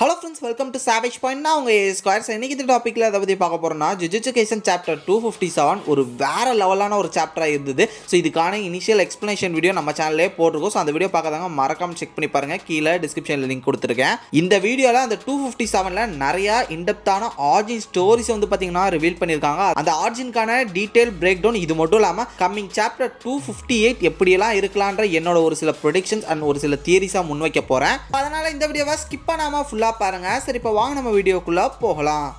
Hello friends, welcome to savage point. நான் உங்கள் squares. இன்னைக்கு இந்த டாப்பிக்கில் அதை பற்றி பார்க்க போகிறோம்னா, ஜுஜுட்சு கைசன் சாப்டர் 257 ஒரு வேறு லெவலான ஒரு சாப்டராக இருந்தது. ஸோ இதுக்கான இனிஷியல் எக்ஸ்ப்ளனேஷன் வீடியோ நம்ம சேனல்லே போட்டிருக்கோம். ஸோ அந்த வீடியோ பார்க்காதவங்க மறக்காம செக் பண்ணி பாருங்கள். கீழே டிஸ்கிரிப்ஷனில் லிங்க் கொடுத்துருக்கேன். இந்த வீடியோவில் அந்த 257ல் நிறையா இன்டெப்த்தான ஆர்ஜின் ஸ்டோரிஸ் வந்து பார்த்தீங்கன்னா ரிவீல் பண்ணியிருக்காங்க. அந்த ஆர்ஜின்கான டீட்டெயில் பிரேக் டவுன், இது மட்டும் இல்லாமல் கம்மிங் சாப்டர் 258 எப்படியெல்லாம் இருக்கலான்ற என்னோட ஒரு சில ப்ரொடிக்ஷன்ஸ் அண்ட் ஒரு சில தியரிஸாக முன்வைக்க போகிறேன். அதனால் இந்த வீடியோவை ஸ்கிப் பண்ணாமல் ஃபுல்லாக பாருங்க. சரி, இப்போ வாங்க நம்ம வீடியோக்குள்ள போகலாம்.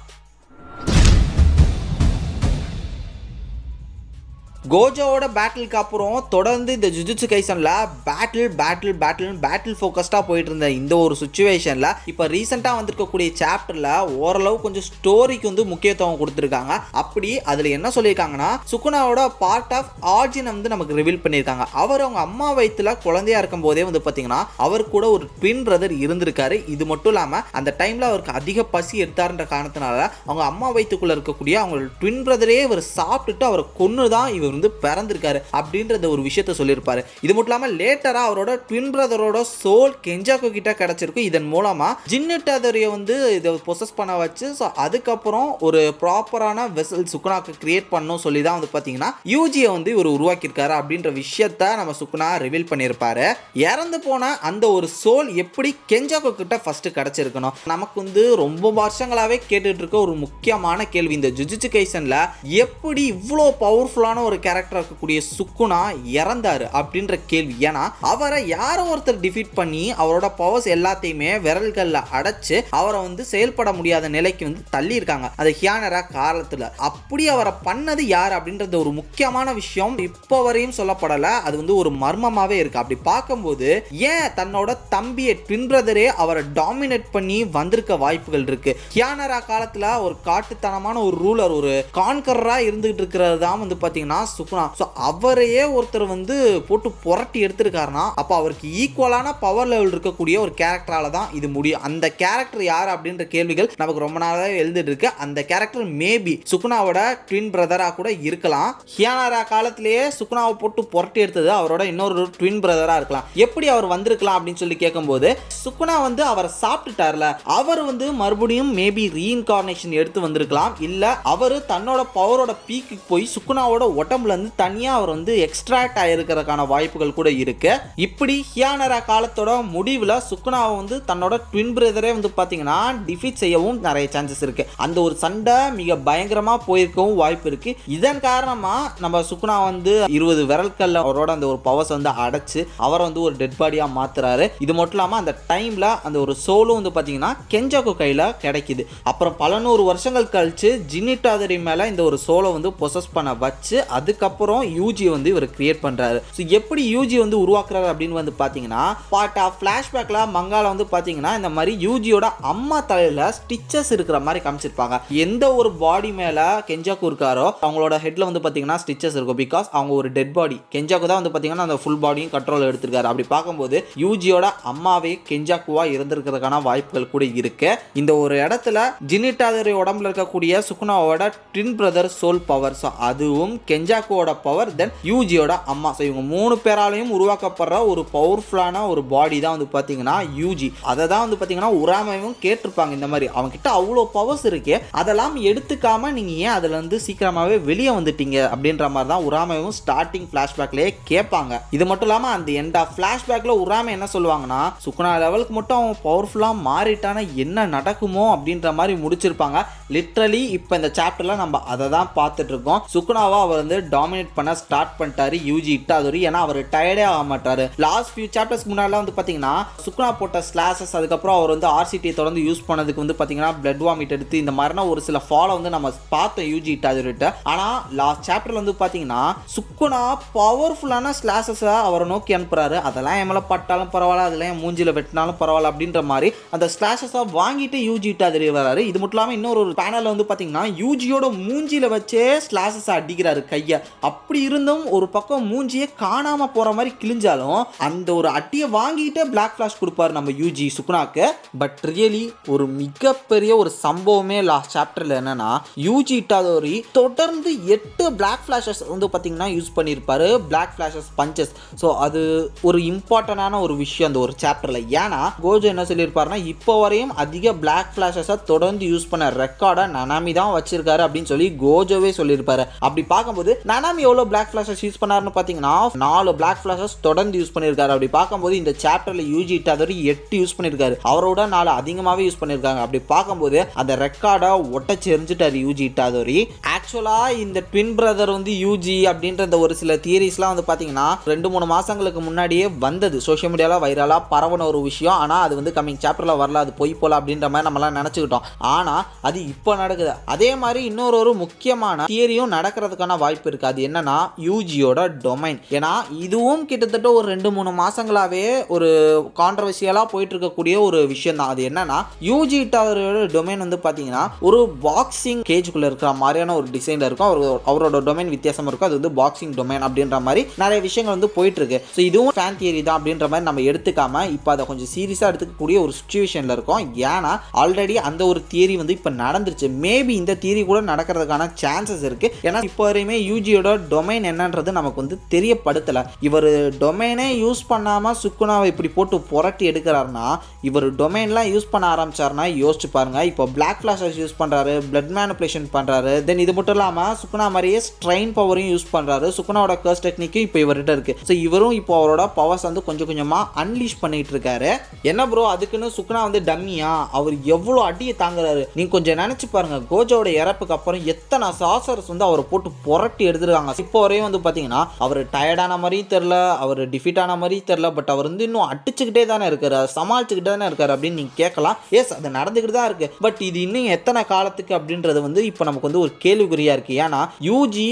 கோஜோவோட பேட்டிலுக்கு அப்புறம் தொடர்ந்து இந்த ஜுஜுட்சு கைசனில் பேட்டில் ஃபோக்கஸ்டாக போயிட்டு இருந்த இந்த ஒரு சுச்சுவேஷனில் இப்போ ரீசெண்டாக வந்திருக்கக்கூடிய சாப்டரில் ஓரளவு கொஞ்சம் ஸ்டோரிக்கு வந்து முக்கியத்துவம் கொடுத்துருக்காங்க. அப்படி அதில் என்ன சொல்லியிருக்காங்கன்னா, சுகுனாவோட பார்ட் ஆஃப் ஆர்ஜின் வந்து நமக்கு ரிவீல் பண்ணியிருக்காங்க. அவர் அவங்க அம்மா வயிற்றுல குழந்தையா இருக்கும் போதே வந்து பார்த்தீங்கன்னா அவர் கூட ஒரு ட்வின் பிரதர் இருந்திருக்காரு. இது மட்டும் இல்லாமல் அந்த டைமில் அவருக்கு அதிக பசி எடுத்தாருன்ற காரணத்தினால அவங்க அம்மா வயிற்றுக்குள்ளே இருக்கக்கூடிய அவங்களோட ட்வின் பிரதரே இவர் சாப்பிட்டுட்டு அவரை கொன்று தான் இவர் வந்து பிறந்திருக்காரு அப்படின்ற ஒரு விஷயத்த சொல்லியிருப்பாரு. இது மட்டும் இல்லாமல் லேட்டரா அவரோட ட்வின் பிரதரோட சோல் கெஞ்சாக்கு கிட்ட கிடைச்சிருக்கும். இதன் மூலமா ஜின்னிட்டாதோரியை வந்து இதை பொசஸ் பண்ண வச்சு அதுக்கப்புறம் ஒரு ப்ராப்பரான வெசல் சுகுனாக்கு கிரியேட் பண்ணணும் சொல்லி தான் வந்து பார்த்தீங்கன்னா யூஜியை வந்து இவர் உருவாக்கியிருக்காரு அப்படின்ற விஷயத்த நம்ம சுகுனா ரிவீல் பண்ணியிருப்பாரு. இறந்து போன அந்த ஒரு சோல் எப்படி கெஞ்சாக்கு கிட்ட ஃபர்ஸ்ட் கிடைச்சிருக்கணும், நமக்கு வந்து ரொம்ப வருஷங்களாவே கேட்டுட்டு இருக்க ஒரு முக்கியமான கேள்வி. இந்த ஜுஜுட்சு கைசன்ல எப்படி இவ்வளோ பவர்ஃபுல்லான ஒரு கேரக்டர் இருக்கக்கூடிய சுகுனா இறந்தாரு அப்படின்ற கேள்வி. ஏன்னா அவரை யாரோ ஒருத்தர் டிஃபீட் பண்ணி அவரோட பவர்ஸ் எல்லாத்தையுமே விரல்கள்ல அடைச்சு அவரை வந்து செயல்பட முடியாத நிலைக்கு வந்து தள்ளி இருக்காங்க. அது ஹியானரா காலத்துல. அப்படி அவரை பண்ணது யார் அப்படின்றது ஒரு முக்கியமான விஷயம் இப்போ வரையும் சொல்லப்படல. அது வந்து ஒரு மர்மமாவே இருக்கு. அப்படி பார்க்கும்போது ஏன் தன்னோட தம்பியை ட்வின் பிரதரே அவரை டாமினேட் பண்ணி வந்திருக்க வாய்ப்புகள் இருக்கு. ஹியானரா காலத்துல ஒரு காட்டுத்தனமான ஒரு ரூலர், ஒரு கான்கரரா இருந்துகிட்டு இருக்கிறது தான் வந்து பாத்தீங்கன்னா சுகுனா. ஸோ அவரையே ஒருத்தர் வந்து போட்டு புரட்டி எடுத்திருக்காருன்னா அப்போ அவருக்கு ஈக்குவலான பவர் லெவல் இருக்கக்கூடிய ஒரு கேரக்டரால தான் இது முடியும். அந்த கேரக்டர் யார் அப்படின்ற கேள்விகள் நமக்கு ரொம்ப நாளாக எழுதிட்டு இருக்கு. அந்த கேரக்டர் மேபி சுகுனாவோட ட்வின் பிரதரா கூட இருக்கலாம். ஹியானரா காலத்திலேயே சுகுனாவை போட்டு புரட்டி எடுத்தது அவரோட இன்னொரு ட்வின் பிரதரா இருக்கலாம். எப்படி அவர் வந்திருக்கலாம் அப்படின்னு சொல்லி கேட்கும்போது, சுகுனா வந்து அவரை சாப்பிட்டுட்டார்ல, அவர் வந்து மறுபடியும் மேபி ரீஇன்கார்னேஷன் எடுத்து வந்திருக்கலாம். இல்ல அவர் தன்னோட பவரோட பீக்கு போய் சுகுனாவோட உடம்புல இருந்து தனியா அவர் வந்து எக்ஸ்ட்ராக்ட் ஆயிருக்கிறதுக்கான வாய்ப்புகள் கூட இருக்கு. இப்படி ஹியானரா காலத்தோட முடிவுல சுகுனாவை வந்து தன்னோட ட்வின் பிரதரே வந்து பாத்தீங்கன்னா டிஃபீட் செய்யவும் நிறைய சான்சஸ் இருக்கு. அந்த ஒரு சண்டை மிக பயங்கரமா போயிருக்கவும் வாய்ப்பு இருக்கு. இதன் காரணமா நம்ம சுகுனா வந்து 20 விரல்கள்ல அவரோட அந்த ஒரு பவர்ஸ் வந்து அடைச்சு அவரை வந்து ஒரு டெட் பாடியா மாத்துறாரு. இது மட்டும் இல்லாம அந்த டைம்ல அந்த ஒரு சோலும் வந்து பாத்தீங்கன்னா கெஞ்சாக்கு கையில கிடைக்குது. அப்புறம் பல நூறு வருஷங்கள் கழிச்சு ஜின்னிட்டாதோரி மேல இந்த ஒரு சோலை வந்து பொசஸ் பண்ண வச்சு அதுக்கப்புறம் யூஜி வந்து இவர் கிரியேட் பண்றாரு. ஸோ எப்படி யூஜி வந்து உருவாக்குறாரு அப்படின்னு வந்து பாத்தீங்கன்னா, பார்ட் ஆஃப் ஃபிளாஷ்பேக்ல மங்கால வந்து பாத்தீங்கன்னா இந்த மாதிரி யூஜியோட அம்மா தலையில ஸ்டிச்சஸ் இருக்கிற மாதிரி காமிச்சிருப்பாங்க. எந்த ஒரு பாடி மேல கெஞ்சாக்கு இருக்காரோ அவங்களோட ஹெட்ல வந்து பாத்தீங்கன்னா ஸ்டிச்சஸ் இருக்கும். பிகாஸ் அவங்க ஒரு டெட் பாடி. கெஞ்சாக்கு தான் வந்து பாத்தீங்கன்னா அந்த ஃபுல் பாடியும் கண்ட்ரோல் எடுத்திருக்காரு. அப்படி பார்க்கும்போது யூஜியோட அம்மாவே கெஞ்சாக்குவா இருந்திருக்கிறதுக்கான வாய்ப்புகள் கூட இருக்கு. இந்த ஒரு இடத்துல ஜின்னிட்டாதோரி உடம்புல இருக்கக்கூடிய சுகுனாவோட twin brother soul power, so அதுவும் கெஞ்சாக்குவோட பவர், தென் யூஜியோட அம்மா. ஸோ இவங்க 3 பேராலையும் உருவாக்கப்படுற ஒரு பவர்ஃபுல்லான ஒரு பாடி தான் வந்து பார்த்தீங்கன்னா யூஜி. அதை தான் வந்து பார்த்தீங்கன்னா உராமையும் கேட்டிருப்பாங்க. இந்த மாதிரி அவங்க கிட்ட அவ்வளோ பவர்ஸ் இருக்கு, அதெல்லாம் எடுத்துக்காம நீங்கள் ஏன் அதில் இருந்து சீக்கிரமாகவே வெளியே வந்துட்டீங்க அப்படின்ற மாதிரி தான் உராமையும் ஸ்டார்டிங் ஃப்ளாஷ்பேக்லேயே கேட்பாங்க. இது மட்டும் இல்லாமல் அந்த எண்ட் ஆஃப் ஃப்ளாஷ்பேக்கில் உராமை என்ன சொல்லுவாங்கன்னா, சுகுனா லெவலுக்கு மட்டும் அவன் பவர்ஃபுல்லாக மாறிட்டானா என்ன நடக்குமோ அப்படின்ற மாதிரி முடிச்சிருப்பாங்க. லிட்ரலி இப்போ இந்த சாப்டர்ல நம்ம அதை தான் பார்த்துட்டு இருக்கோம். சுகுனாவா அவர் வந்து டாமினேட் பண்ண ஸ்டார்ட் பண்ணிட்டாரு யூஜி இட்டாதோரி. ஏன்னா அவர் டயர்டே ஆக மாட்டாரு. லாஸ்ட் ஃபியூ சாப்டர்ஸ்க்கு முன்னாடிலாம் வந்து பார்த்தீங்கன்னா சுகுனா போட்ட ஸ்லாஷஸ், அதுக்கப்புறம் அவர் வந்து ஆர்சிடியை தொடர்ந்து யூஸ் பண்ணதுக்கு வந்து பார்த்தீங்கன்னா பிளட் வாமிட் எடுத்து இந்த மாதிரினா ஒரு சில ஃபாலோ வந்து நம்ம பார்த்தோம் யூஜி இட்டாதோரிட்ட. ஆனால் லாஸ்ட் சாப்டர்ல வந்து பார்த்தீங்கன்னா சுகுனா பவர்ஃபுல்லான ஸ்லாஷஸ் அவரை நோக்கி அனுப்புறாரு. அதெல்லாம் என் மேலே பட்டாலும் பரவாயில்ல, அதெல்லாம் என் மூஞ்சில வெட்டினாலும் பரவாயில்ல அப்படின்ற மாதிரி அந்த ஸ்லாஷஸை வாங்கிட்டு யூஜி இட்டாதோரி வராரு. இது மட்டும் இல்லாமல் இன்னொரு பேனல் வந்து பார்த்தீங்கன்னா யூஜியோட மூஞ்சில வச்சே ஸ்லாஷஸ் அடிக்கிறாரு கையால. அடிக்க. அப்படி இருந்தும் ஒரு பக்கம் மூஞ்சியே காணாம போற மாதிரி கிழிஞ்சாலும் அந்த ஒரு அட்டியை வாங்கிட்டே பிளாக் ஃபிளாஷ் கொடுப்பாரு நம்ம யூஜி சுகுனாக்கு. பட் ரியலி ஒரு மிகப்பெரிய ஒரு சம்பவமே லாஸ்ட் சாப்டர்ல என்னன்னா, யூஜி இட்டாதோரி தொடர்ந்து 8 பிளாக் ஃபிளாஷஸ் வந்து பார்த்தீங்கன்னா யூஸ் பண்ணியிருப்பாரு. Black flashes punches. ஸோ அது ஒரு இம்பார்ட்டண்டான ஒரு விஷயம் அந்த ஒரு சாப்டர்ல. ஏன்னா கோஜோ என்ன சொல்லியிருப்பாருன்னா, இப்போ வரையும் அதிக பிளாக் ஃபிளாஷஸை தொடர்ந்து யூஸ் பண்ண ரெக்கார்டை நனாமி தான் வச்சிருக்காரு அப்படின்னு சொல்லி கோஜோவே சொல்லியிருப்பாரு. அப்படி பார்க்கும்போது நனாமி எவ்வளோ பிளாக் ஃபிளாஷஸ் யூஸ் பண்ணாருன்னு பார்த்தீங்கன்னா 4 பிளாக் ஃபிளாஷஸ் தொடர்ந்து யூஸ் பண்ணியிருக்காரு. அப்படி பார்க்கும்போது இந்த சாப்டர்ல யூஜி இட்டாதோரி 8 யூஸ் பண்ணியிருக்காரு. அவரோட 4 அதிகமாகவே யூஸ் பண்ணியிருக்காங்க. அப்படி பார்க்கும்போது அந்த ரெக்கார்டை ஒட்டச்சு எரிஞ்சிட்டாரு யூஜி இட்டாதோரி. ஆக்சுவலா இந்த ட்வின் பிரதர் வந்து யூஜி அப்படின்ற இந்த ஒரு சில தியரிஸ்லாம் வந்து பார்த்தீங்கன்னா 2-3 மாசங்களுக்கு முன்னாடியே வந்தது. சோஷியல் மீடியால வைரலா பரவன ஒரு விஷயம். ஆனால் அது வந்து கம்மிங் சாப்டர்ல வரல, அது போய் போல அப்படின்ற மாதிரி நம்மளாம் நினைச்சுக்கிட்டோம். ஆனால் அது இப்போ நடக்குது. அதே மாதிரி இன்னொரு முக்கியமான தியரியும் நடக்கிறதுக்கான வாய்ப்பு இருக்கு. அது என்னன்னா யூஜியோட டொமைன். ஏன்னா இதுவும் கிட்டத்தட்ட ஒரு 2-3 மாசங்களாவே ஒரு கான்ட்ரவர்சியலா போயிட்டு இருக்கக்கூடிய ஒரு விஷயம் தான். அது என்னன்னா யூஜி இட்டாதோரியோட டொமைன் வந்து பார்த்தீங்கன்னா ஒரு பாக்ஸிங் கேஜுக்குள்ள இருக்கிற மாதிரியான ஒரு டிசைன்ல இருக்கும். அவரோட டொமைன் வித்தியாசமா இருக்கும். அது வந்து பாக்ஸிங் டொமைன் அப்படின்ற மாதிரி நிறைய விஷயங்கள் வந்து போயிட்டு இருக்கு. ஸோ இதுவும் ஃபேன் தியரி தான் அப்படின்ற மாதிரி நம்ம எடுத்துக்காம இப்போ அதை கொஞ்சம் சீரியஸாக எடுத்துக்கக்கூடிய ஒரு சுச்சுவேஷனில் இருக்கும். ஏன்னா ஆல்ரெடி அந்த ஒரு தியரி வந்து இப்போ நடந்துருச்சு. மேபி இந்த தியரி கூட நடக்கிறதுக்கான சான்சஸ் இருக்கு. ஏன்னா இப்போ வரையுமே யூஜியோட டொமைன் என்னன்றது நமக்கு வந்து தெரியப்படுத்தலை. இவர் டொமைனே யூஸ் பண்ணாமல் சுக்குனாவை இப்படி போட்டு புரட்டி எடுக்கிறாருன்னா, இவர் டொமைன்லாம் யூஸ் பண்ண ஆரம்பிச்சாருன்னா யோசிச்சு பாருங்க. இப்போ பிளாக் ஃபிளாஷஸ் யூஸ் பண்ணுறாரு, பிளட் மேனிபுலேஷன் பண்ணுறாரு. தென் இது மட்டும் இல்லாமல் சுக்குனா மாதிரியே ஸ்ட்ரெயின் பவரையும் யூஸ் பண்ணுறாரு. சுக்குனாவோட கர்ஸ் டெக்னிக்கும் இப்போ இவர்கிட்ட இருக்கு. ஸோ இவரும் இப்போ அவரோட பவர்ஸ் வந்து கொஞ்சம் கொஞ்சமாக அன்லீஷ் பண்ணிட்டு இருக்காரு. என்ன ப்ரோ அதுக்குன்னு சுக்குனா வந்து டம்மியா? அவர் எவ்வளோ அடியை தாங்குறாரு. நீங்கள் கொஞ்சம் நினச்சி பாருங்க. கோஜோட இறப்புக்கு அப்புறம் எத்தனை சாசர்ஸ் வந்து அவரை போட்டு புரட்டி எடுத்துருக்காங்க. இப்போ வரையும் வந்து பார்த்தீங்கன்னா அவர் டயர்டான மாதிரியும் தெரில, அவர் டிஃபீட் ஆன மாதிரியும் தெரில. பட் அவர் வந்து இன்னும் அடிச்சுக்கிட்டே தானே இருக்காரு, சமாளிச்சுக்கிட்டே தானே இருக்காரு அப்படின்னு நீங்கள் கேட்கலாம். எஸ், அது நடந்துக்கிட்டு தான் இருக்கு. பட் இது இன்னும் எத்தனை காலத்துக்கு அப்படின்றது வந்து இப்போ நமக்கு வந்து ஒரு கேள்விக்குறியா இருக்கு. ஏன்னா யூஜி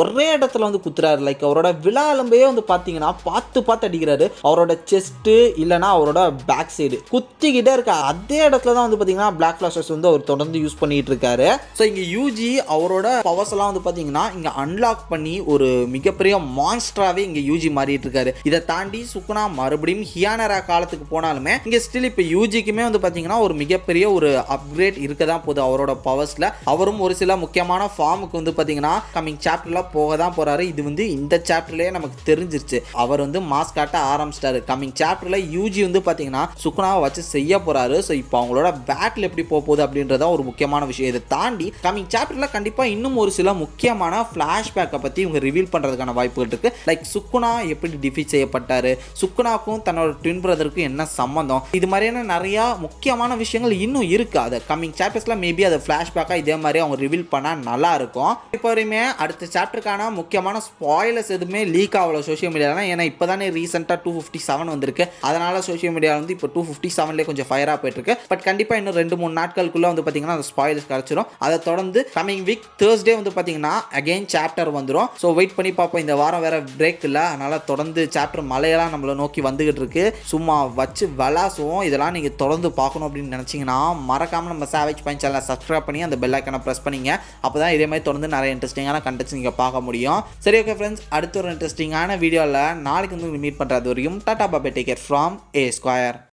ஒரே இடத்துல வந்து குத்துறாரு. லைக் அவரோட விழா எலும்பையே வந்து பார்த்தீங்கன்னா பார்த்து அடிக்கிறாரு. அவரோட செஸ்ட் இல்லைனா அவரோட பேக் சைடு குத்திக்கிட்டே இருக்க அதே இடத்துல தான் வந்து பார்த்தீங்கன்னா பிளாக் ஃபிளாஷஸ் வந்து அவர் தொடர்ந்து யூஸ் பண்ணிட்டு இருக்காரு. ஸோ இங்கே யூஜி அவரோட பவர்ஸ் எல்லாம் வந்து பார்த்தீங்கன்னா இங்கே அன்லாக் பண்ணி ஒரு மிகப்பெரிய மான்ஸ்டராகவே இங்கே யூஜி மாறிட்டு இருக்காரு. இதை தாண்டி சுக்குனா மறுபடியும் ஹியானரா காலத்துக்கு போனாலுமே இங்கே ஸ்டில் இப்போ யூஜிக்குமே வந்து பார்த்தீங்கன்னா ஒரு மிகப்பெரிய ஒரு அப்கிரேட் இருக்க தான் போகுது அவரோட பவர்ஸில். அவரும் ஒரு சில முக்கியமான ஃபார்முக்கு வந்து பார்த்தீங்கன்னா கம்மிங் சாப்டர்ல போக தான் போறாரு. இது வந்து இந்த சாப்டர்லேயே நமக்கு தெரிஞ்சிருச்சு. அவர் வந்து மாஸ் காட்ட ஆரம்பிச்சிட்டாரு. கம்மிங் சாப்டர்ல யூஜி வந்து பார்த்தீங்கன்னா சுக்குனாவை வச்சு செய்ய போறாரு. ஸோ இப்போ அவங்களோட பேட்டில் எப்படி போகுது அப்படின்றத ஒரு முக்கியமான விஷயம். இதை தாண்டி கம்மிங் சாப்டர்ல கண்டிப்பாக இன்னும் ஒரு சில முக்கியமான ஃபிளாஷ்பேக்கை பற்றி இவங்க ரிவீல் பண்ணுறதுக்கான வாய்ப்புகள் இருக்கு. லைக் சுக்குனா எப்படி டிஃபீட் செய்யப்பட்டாரு, சுக்குனாக்கும் தன்னோட ட்வின் பிரதருக்கும் என்ன சம்பந்தம், இது மாதிரியான நிறைய முக்கியமான விஷயங்கள் இன்னும் இருக்கு. அதை கம்மிங் சாப்டர்ஸ்ல மேபி அதை ஃபிளாஷ்பேக்காக இதே மாதிரி அவங்க ரிவீல் பண்ணால் நல்லா இருக்கும். இப்போ வரையுமே அடுத்த சாப்டருக்கான முக்கியமான ஸ்பாயிலர்ஸ் எதுவுமே லீக் ஆகல சோஷியல் மீடியாவில். ஏன்னா இப்போ தானே ரீசெண்டாக 257 வந்திருக்கு. அதனால சோஷியல் மீடியா வந்து இப்போ 257லேயே கொஞ்சம் ஃபயராக போயிட்டு இருக்கு. பட் கண்டிப்பாக இன்னும் 2-3 நாட்களுக்குள்ள வந்து பார்த்தீங்கன்னா அந்த ஸ்பாயிலர்ஸ் கிடைச்சிடும். அதை தொடர்ந்து கமிங் வீக் தேர்ஸ்டே வந்து பார்த்தீங்கன்னா அகைன் சாப்டர் வந்துடும். ஸோ வெயிட் பண்ணி பார்ப்போம். இந்த வாரம் வேற பிரேக் இல்லை, அதனால தொடர்ந்து சாப்டர் மலையெல்லாம் நம்மளை நோக்கி வந்துகிட்டு இருக்கு. சும்மா வச்சு விளாசுவோம். இதெல்லாம் நீங்கள் தொடர்ந்து பார்க்கணும் அப்படின்னு நினச்சிங்கன்னா மறக்காமல் நம்ம சாவேஜ் பாயிண்ட் சேனலை சப்ஸ்கிரைப் பண்ணி அந்த பெல் ஐக்கானை ப்ரெஸ் பண்ணிங்க. அப்போ தான் இதே மாதிரி தொடர்ந்து நிறைய இன்ட்ரெஸ்டிங்கான கண்டென்ட்ஸ் நீங்கள் பார்க்க முடியும். சரி, ஓகே ஃப்ரெண்ட்ஸ், அடுத்த ஒரு இன்ட்ரெஸ்டிங்கான வீடியோவில் நாளைக்கு வந்து மீட் பண்ணுறது வரையும் tata bye, take care from A Square.